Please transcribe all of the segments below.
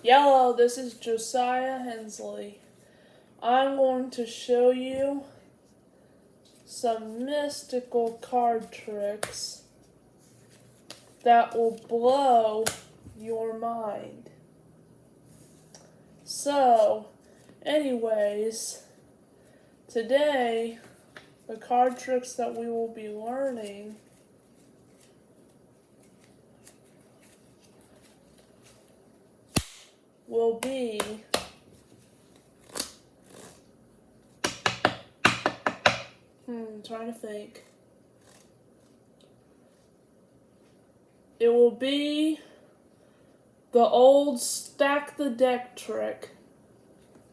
Yellow, this is Josiah Hensley. I'm going to show you some mystical card tricks that will blow your mind. So, anyways, today the card tricks that we will be learning will be trying to think. It will be the old stack the deck trick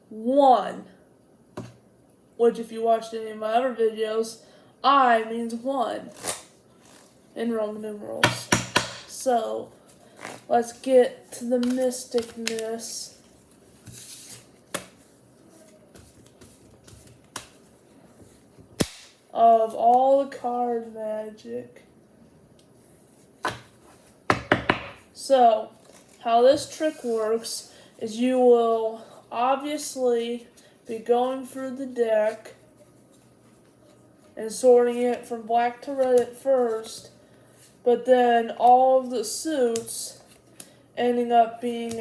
1, which if you watched any of my other videos, I means 1 in Roman numerals. So, let's get to the mysticness of all the card magic. So, how this trick works is you will obviously be going through the deck and sorting it from black to red at first, but then all of the suits ending up being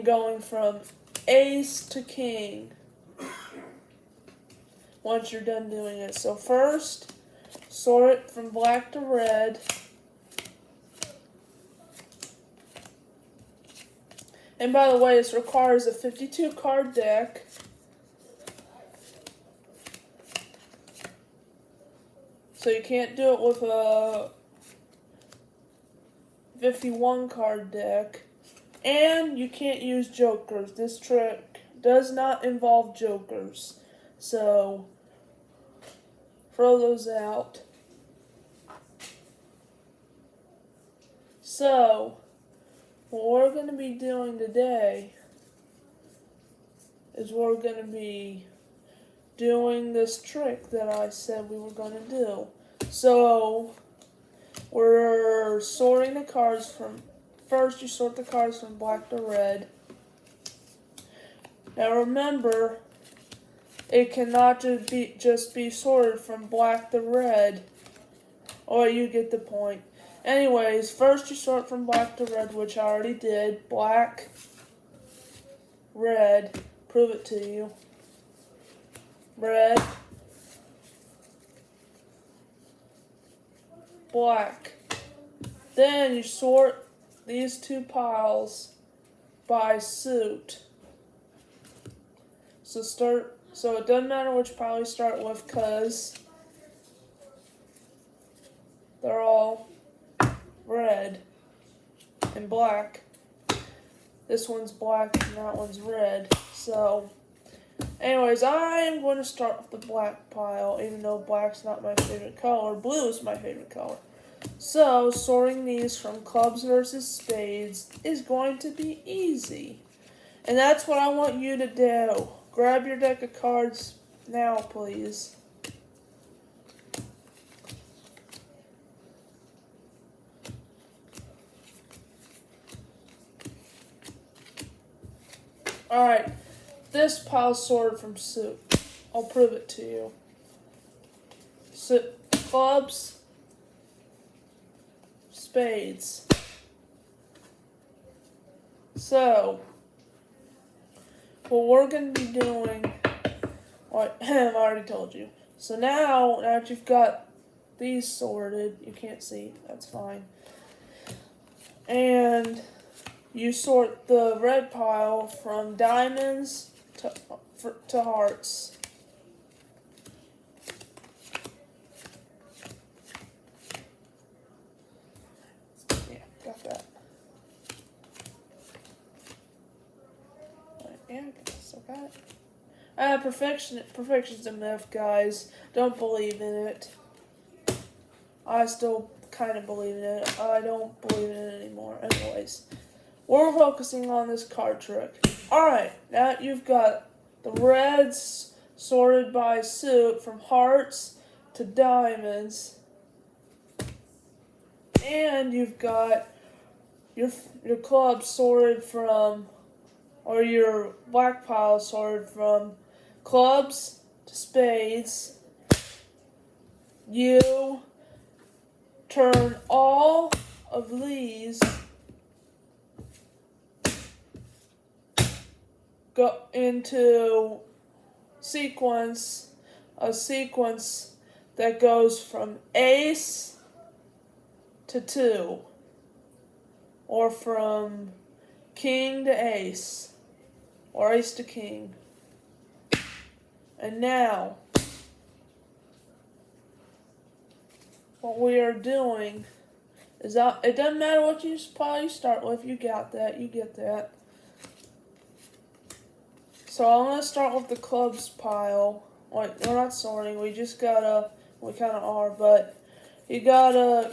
going from ace to king once you're done doing it. So first, sort it from black to red. And by the way, this requires a 52 card deck. So you can't do it with a 51 card deck. And you can't use jokers. This trick does not involve jokers. So throw those out. So what we're going to be doing today is we're going to be doing this trick that I said we were going to do. So we're sorting the cards from, first you sort the cards from black to red. Now remember, it cannot just be sorted from black to red, or you get the point. Anyways, first you sort from black to red, which I already did. Black, red, prove it to you. Red, black. Then you sort these two piles by suit. So it doesn't matter which pile you start with, because they're all red and black. This one's black and that one's red. So, anyways, I am going to start with the black pile, even though black's not my favorite color. Blue is my favorite color. So, sorting these from clubs versus spades is going to be easy. And that's what I want you to do. Grab your deck of cards now, please. Alright, this pile's sorted from suit. I'll prove it to you. Clubs, spades. So, what we're going to be doing, I already told you. So now that you've got these sorted, you can't see, that's fine. And you sort the red pile from diamonds to hearts. Yeah, got that. Yeah, I guess I got it. Perfection's a myth, guys. Don't believe in it. I still kind of believe in it. I don't believe in it anymore. Anyways, we're focusing on this card trick. Alright, now you've got the reds sorted by suit from hearts to diamonds. And you've got your club sorted from, or your black pile sorted from clubs to spades, you turn all of these go into a sequence that goes from ace to 2, or from king to ace, or ace to king. And now, what we are doing is that it doesn't matter what pile you start with, you got that, you get that. So I'm going to start with the clubs pile. Wait, we're not sorting, we kind of are, but you gotta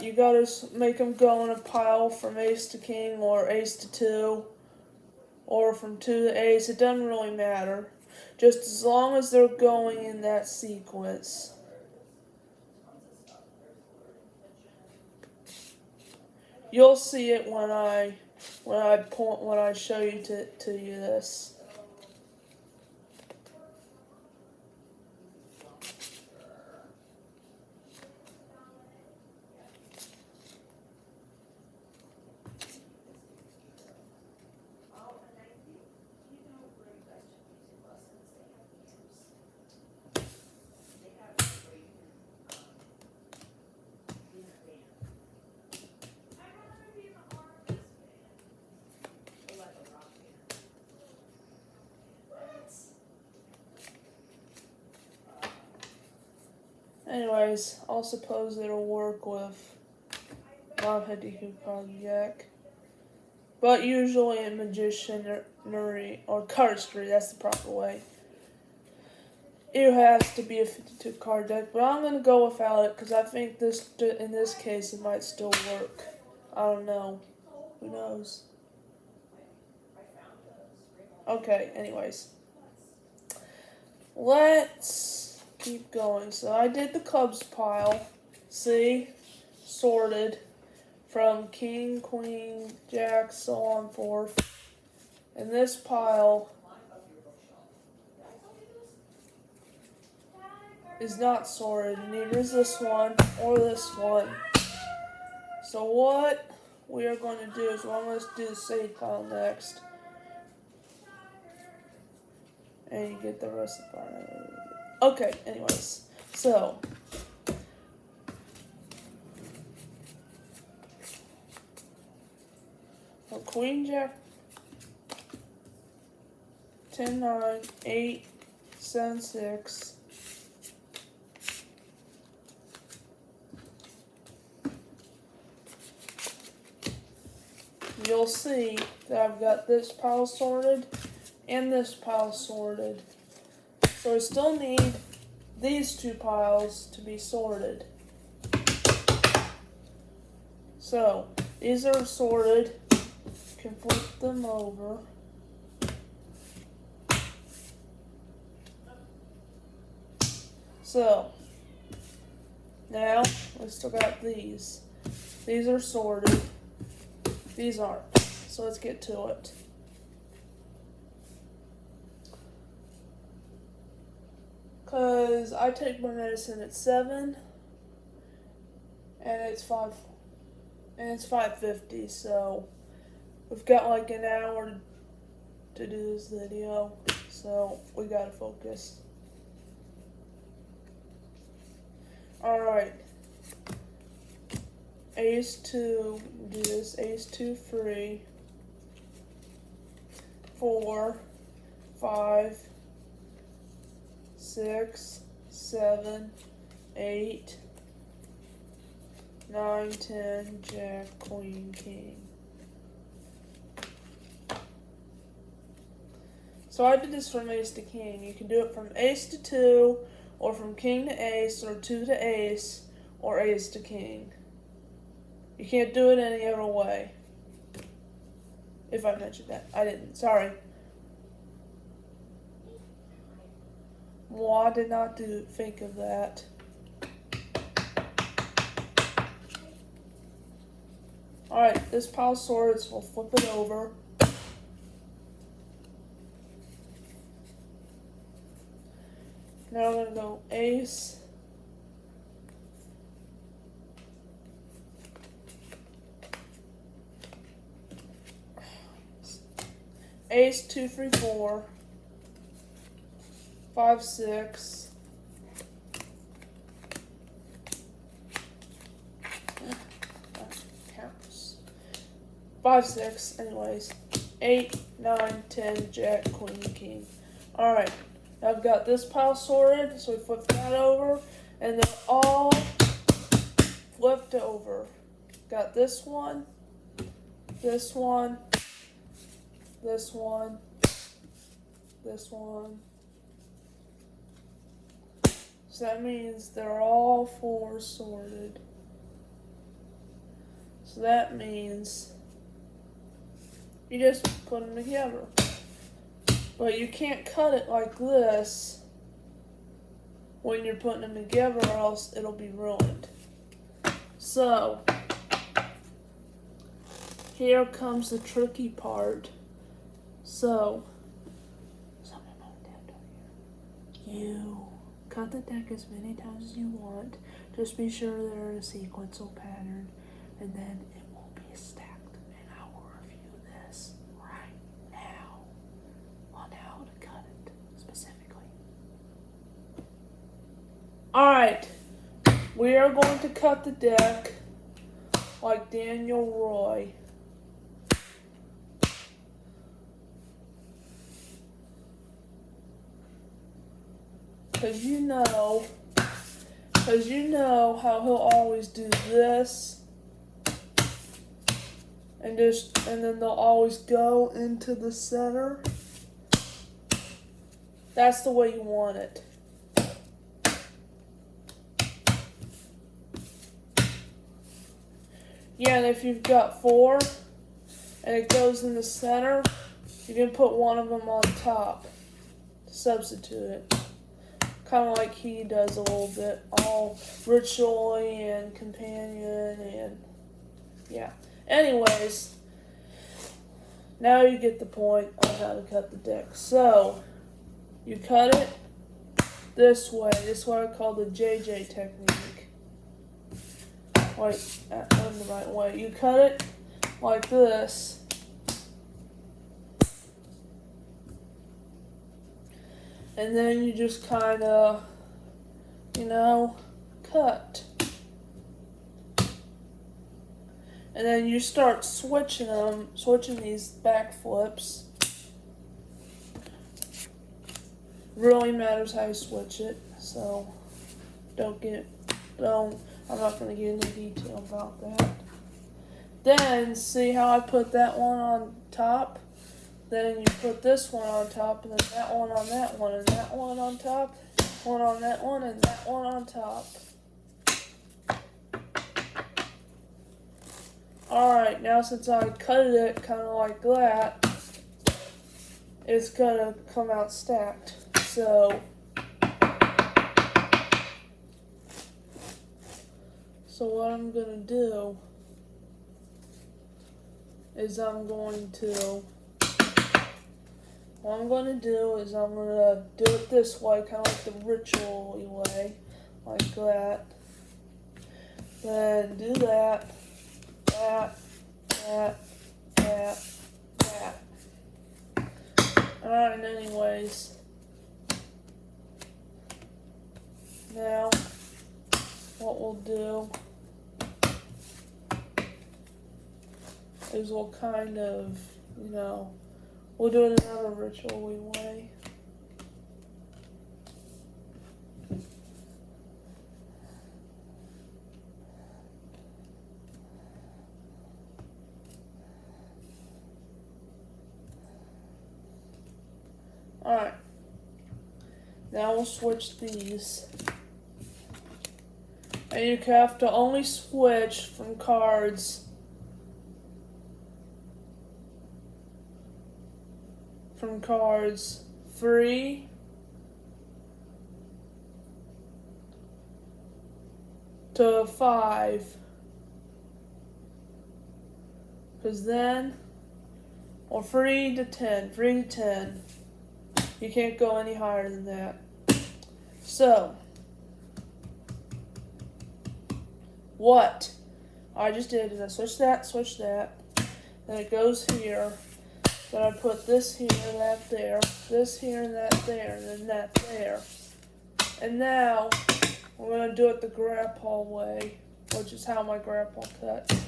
make them go in a pile from ace to king, or ace to 2, or from 2 to ace. It doesn't really matter, just as long as they're going in that sequence. You'll see it when I show you to you this. Anyways, I'll suppose it'll work with non-head-to-head card jack. But usually in Magician or Cardistry, that's the proper way. It has to be a 52 card deck, but I'm going to go without it because I think in this case it might still work. I don't know. Who knows? Okay, anyways. Let's keep going. So I did the clubs pile. See? Sorted from king, queen, jack, so on forth. And this pile is not sorted. Neither is this one or this one. So what we are going to do is I'm going to do the save pile next. And you get the rest of the pile. Okay, anyways. So queen, jack, 10, 9, 8, 7, 6. You'll see that I've got this pile sorted and this pile sorted. So I still need these two piles to be sorted. So these are sorted. You can flip them over. So now we still got these. These are sorted. These aren't. So let's get to it. Because I take my medicine at 7 and it's 5:50, so we've got like an hour to do this video, so we gotta focus. Alright. Ace 2, do this, ace 2 free, 4, 5, 6, 7, 8, 9, 10, jack, queen, king. So I did this from ace to king. You can do it from ace to 2, or from king to ace, or 2 to ace, or ace to king. You can't do it any other way. If I mentioned that. I didn't. Sorry. Well, I did not think of that. Alright, this pile of swords, we'll flip it over. Now I'm going to go ace. Ace, 2, 3, 4. 5, 6. Counts. 5, 6, anyways. 8, 9, 10, jack, queen, king. Alright. I've got this pile sorted, so we flip that over, and they're all flipped over. Got this one, this one, this one, this one. So that means they're all 4 sorted. So that means you just put them together. But you can't cut it like this when you're putting them together, or else it'll be ruined. So, here comes the tricky part. So, you cut the deck as many times as you want. Just be sure they're in a sequential pattern, and then it will be stacked. And I will review this right now on how to cut it specifically. Alright, we are going to cut the deck like Daniel Roy. Because you know how he'll always do this, and then they'll always go into the center. That's the way you want it. Yeah, and if you've got 4 and it goes in the center, you can put one of them on top to substitute it. Kind of like he does a little bit, all ritually and companion, and yeah. Anyways, now you get the point on how to cut the deck. So, you cut it this way. This is what I call the JJ technique. Wait, I'm the right way. You cut it like this. And then you just kind of, cut. And then you start switching these back flips. Really matters how you switch it, so I'm not going to get into detail about that. Then, see how I put that one on top? Then you put this one on top, and then that one on that one, and that one on top, one on that one, and that one on top. Alright, now since I cut it kind of like that, it's going to come out stacked. So what I'm going to do is I'm going to do it this way, kind of like the ritual-y way, like that. Then do that, that. Alright, anyways. Now, what we'll do is we'll kind of, we'll do it another ritual-y way. Alright. Now we'll switch these. And you have to only switch from cards cards 3 to 5. Because then, or 3 to 10, 3 to 10. You can't go any higher than that. So, what I just did is I switch that, then it goes here, then I put this here, that there, this here, and that there, and then that there. And now, we're going to do it the grandpa way, which is how my grandpa cuts.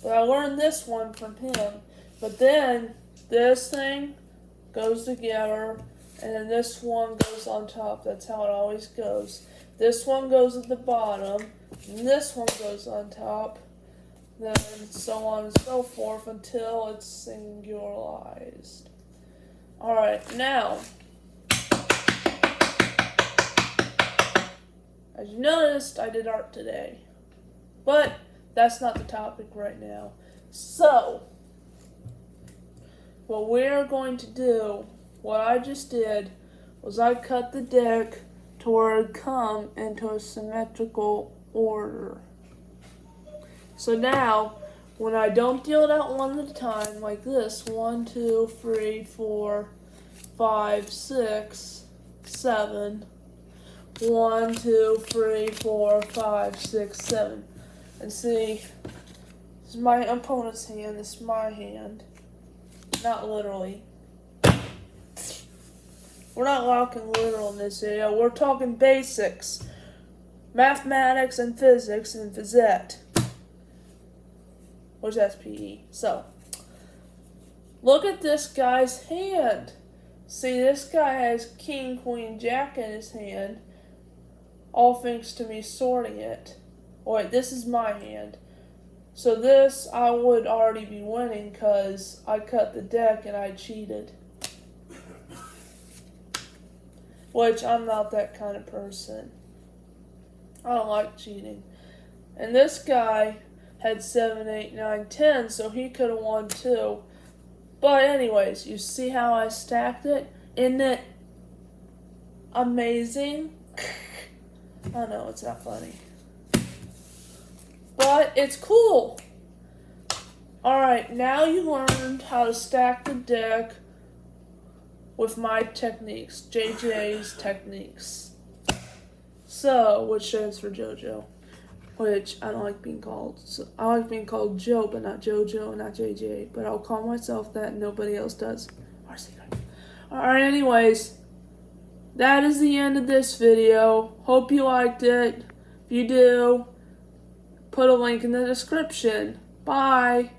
But I learned this one from him. But then, this thing goes together, and then this one goes on top. That's how it always goes. This one goes at the bottom, and this one goes on top, then so on and so forth until it's singularized. Alright, now, as you noticed, I did art today. But that's not the topic right now. So, what we're going to do, what I just did, was I cut the deck to where it come into a symmetrical order. So now, when I don't deal it out one at a time, like this, 1, 2, 3, 4, 5, 6, 7, 1, 2, 3, 4, 5, 6, 7. And see, this is my opponent's hand, this is my hand. Not literally. We're not talking literal in this video, we're talking basics. Mathematics and physics and physette. Which that's PE. So, look at this guy's hand. See, this guy has king, queen, jack in his hand. All thanks to me sorting it. Wait, this is my hand. So this, I would already be winning because I cut the deck and I cheated. Which, I'm not that kind of person. I don't like cheating. And this guy had 7, 8, 9, 10, so he could have won too. But anyways, you see how I stacked it? Isn't it amazing? I know, it's not funny. But it's cool. Alright, now you learned how to stack the deck with my techniques, JJ's techniques. So, which stands for JoJo, which I don't like being called. So I like being called Joe, but not JoJo and not JJ. But I'll call myself that and nobody else does. Our secret. Alright, anyways, that is the end of this video. Hope you liked it. If you do, put a link in the description. Bye.